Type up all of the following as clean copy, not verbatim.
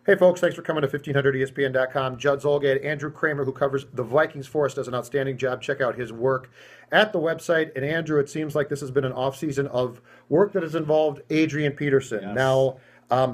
Hey folks, thanks for coming to 1500ESPN.com. Judd, Zulgad, Andrew Krammer, who covers the Vikings for us, does an outstanding job. Check out his work at the website. And Andrew, it seems like this has been an off-season of work that has involved Adrian Peterson. Yes. Now,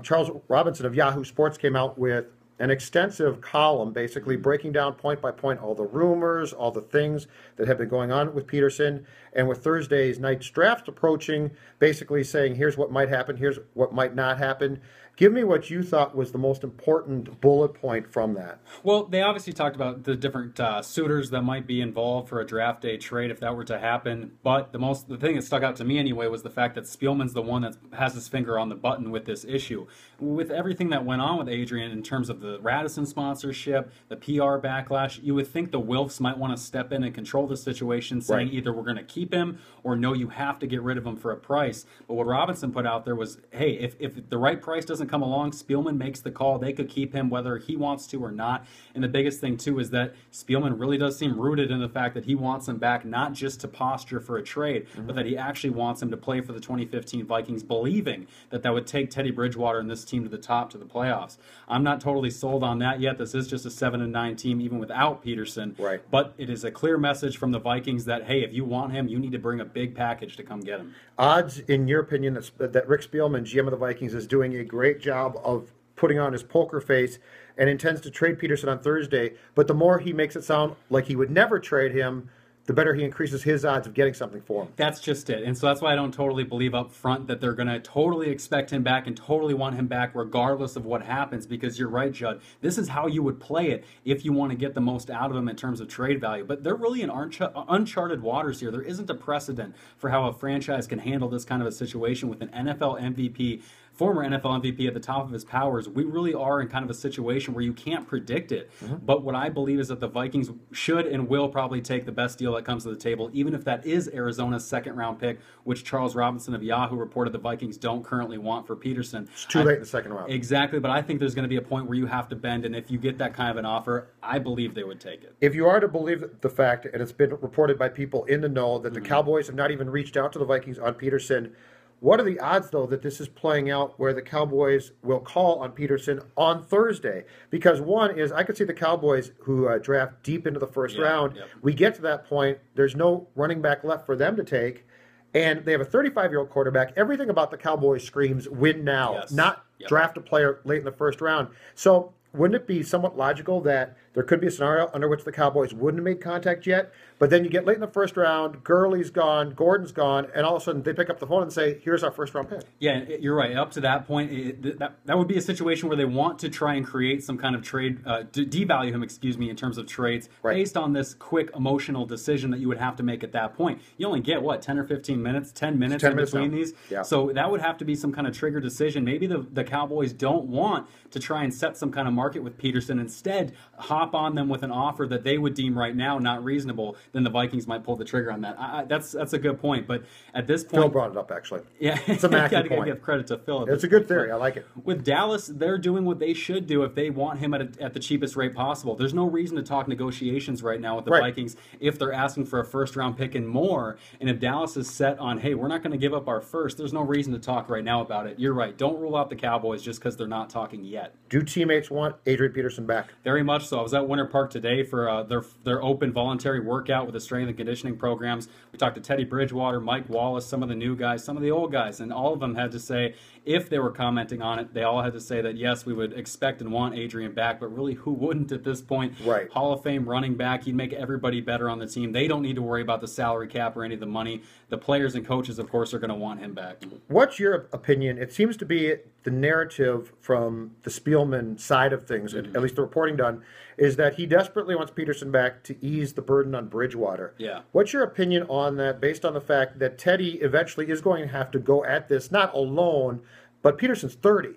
Charles Robinson of Yahoo Sports came out with an extensive column basically breaking down point by point all the rumors, all the things that have been going on with Peterson, and with Thursday's night's draft approaching, basically saying here's what might happen, here's what might not happen. Give me what you thought was the most important bullet point from that. Well, they obviously talked about the different suitors that might be involved for a draft day trade if that were to happen. But the thing that stuck out to me anyway was the fact that Spielman's the one that has his finger on the button with this issue. With everything that went on with Adrian in terms of the Radisson sponsorship, the PR backlash, you would think the Wilfs might want to step in and control the situation, saying either we're going to keep him or no, you have to get rid of him for a price. But what Robinson put out there was, hey, if the right price doesn't come along, Spielman makes the call. They could keep him whether he wants to or not. And the biggest thing too is that Spielman really does seem rooted in the fact that he wants him back, not just to posture for a trade, but that he actually wants him to play for the 2015 Vikings, believing that that would take Teddy Bridgewater and this team to the top, to the playoffs. I'm not totally sold on that yet. This is just a 7-9 team even without Peterson. Right. But it is a clear message from the Vikings that, hey, if you want him, you need to bring a big package to come get him. Odds, in your opinion, that Rick Spielman, GM of the Vikings, is doing a great job of putting on his poker face and intends to trade Peterson on Thursday, but the more he makes it sound like he would never trade him, the better he increases his odds of getting something for him. That's just it. And so that's why I don't totally believe up front that they're going to totally expect him back and totally want him back regardless of what happens, because you're right, Judd. This is how you would play it if you want to get the most out of him in terms of trade value. But they're really in uncharted waters here. There isn't a precedent for how a franchise can handle this kind of a situation with an NFL MVP, former NFL MVP at the top of his powers. We really are in kind of a situation where you can't predict it. But what I believe is that the Vikings should and will probably take the best deal that comes to the table, even if that is Arizona's second-round pick, which Charles Robinson of Yahoo reported the Vikings don't currently want for Peterson. It's too late in the second round. Exactly, but I think there's going to be a point where you have to bend, and if you get that kind of an offer, I believe they would take it. If you are to believe the fact, and it's been reported by people in the know, that the Cowboys have not even reached out to the Vikings on Peterson, what are the odds, though, that this is playing out where the Cowboys will call on Peterson on Thursday? Because one is, I could see the Cowboys who draft deep into the first round. We get to that point, there's no running back left for them to take, and they have a 35-year-old quarterback. Everything about the Cowboys screams win now, not draft a player late in the first round. So wouldn't it be somewhat logical that there could be a scenario under which the Cowboys wouldn't have made contact yet, but then you get late in the first round, Gurley's gone, Gordon's gone, and all of a sudden they pick up the phone and say, here's our first round pick? Yeah, you're right. Up to that point, that would be a situation where they want to try and create some kind of trade, devalue him, in terms of trades, based on this quick emotional decision that you would have to make at that point. You only get, what, 10 or 15 minutes, 10 minutes in between these? Yeah. So that would have to be some kind of trigger decision. Maybe the Cowboys don't want to try and set some kind of market with Peterson. Instead, hop on them with an offer that they would deem right now not reasonable. Then the Vikings might pull the trigger on that. That's a good point. But at this point, Phil brought it up, actually. Yeah, it's a Mackie point. Gotta give credit to Phil. It's a good theory. I like it. With Dallas, they're doing what they should do if they want him at the cheapest rate possible. There's no reason to talk negotiations right now with the Vikings if they're asking for a first-round pick and more. And if Dallas is set on, hey, we're not going to give up our first, there's no reason to talk right now about it. You're right. Don't rule out the Cowboys just because they're not talking yet. Do teammates want Adrian Peterson back? Very much so. I was at Winter Park today for their open voluntary workout with the strength and conditioning programs. We talked to Teddy Bridgewater, Mike Wallace, some of the new guys, some of the old guys, and all of them had to say, if they were commenting on it, they all had to say that, yes, we would expect and want Adrian back, but really, who wouldn't at this point? Right. Hall of Fame running back. He'd make everybody better on the team. They don't need to worry about the salary cap or any of the money. The players and coaches, of course, are going to want him back. What's your opinion? It seems to be the narrative from the Spielman side of things, at least the reporting done, is that he desperately wants Peterson back to ease the burden on Bridgewater. Yeah. What's your opinion on that, based on the fact that Teddy eventually is going to have to go at this, not alone, but Peterson's 30.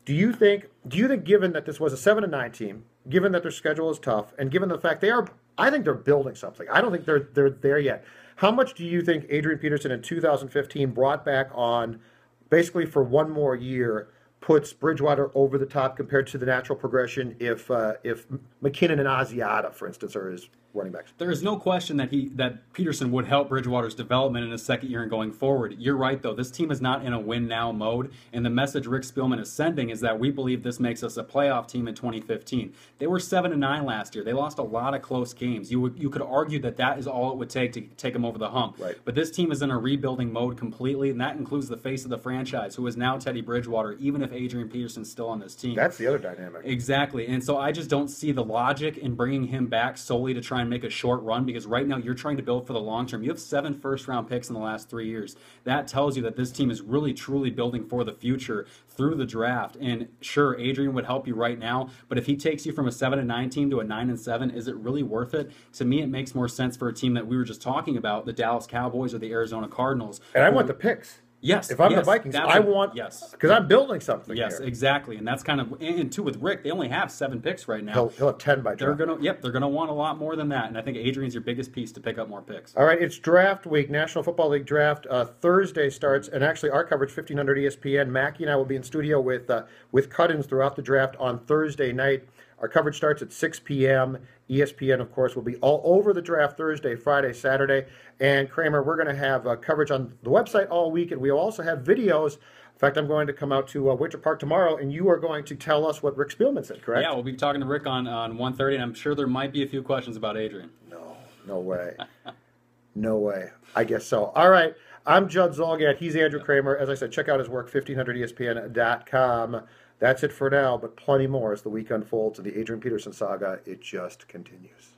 Do you think, given that this was a 7-9 team, given that their schedule is tough, and given the fact I think they're building something. I don't think they're there yet. How much do you think Adrian Peterson in 2015 brought back on, basically for one more year, puts Bridgewater over the top compared to the natural progression if McKinnon and Asiata, for instance, are his running backs. There is no question that Peterson would help Bridgewater's development in his second year and going forward. You're right, though. This team is not in a win-now mode, and the message Rick Spielman is sending is that we believe this makes us a playoff team in 2015. They were 7-9 last year. They lost a lot of close games. You could argue that is all it would take to take them over the hump. Right. But this team is in a rebuilding mode completely, and that includes the face of the franchise, who is now Teddy Bridgewater, even if Adrian Peterson's still on this team. That's the other dynamic. Exactly. And so I just don't see the logic in bringing him back solely to try and make a short run, because right now you're trying to build for the long term. You have 7 first-round picks in the last 3 years. That tells you that this team is really, truly building for the future through the draft. And sure, Adrian would help you right now, but if he takes you from a 7-9 team to a 9-7, is it really worth it? To me, it makes more sense for a team that we were just talking about, the Dallas Cowboys or the Arizona Cardinals. And I want the picks. Yes. If I'm the Vikings, I want, because I'm building something Yes, here. exactly. And that's kind of, and two, with Rick, they only have 7 picks right now. He'll have 10 by draft. They're gonna want a lot more than that. And I think Adrian's your biggest piece to pick up more picks. All right, it's draft week, National Football League draft. Thursday starts, and actually our coverage, 1500 ESPN. Mackie and I will be in studio with cut-ins throughout the draft on Thursday night. Our coverage starts at 6 p.m. ESPN, of course, will be all over the draft Thursday, Friday, Saturday. And Krammer, we're going to have coverage on the website all week, and we'll also have videos. In fact, I'm going to come out to Winter Park tomorrow, and you are going to tell us what Rick Spielman said, correct? Yeah, we'll be talking to Rick on 1:30, and I'm sure there might be a few questions about Adrian. No way. No way. I guess so. All right. I'm Judd Zulgad. He's Andrew Krammer. As I said, check out his work, 1500ESPN.com. That's it for now, but plenty more as the week unfolds and the Adrian Peterson saga. It just continues.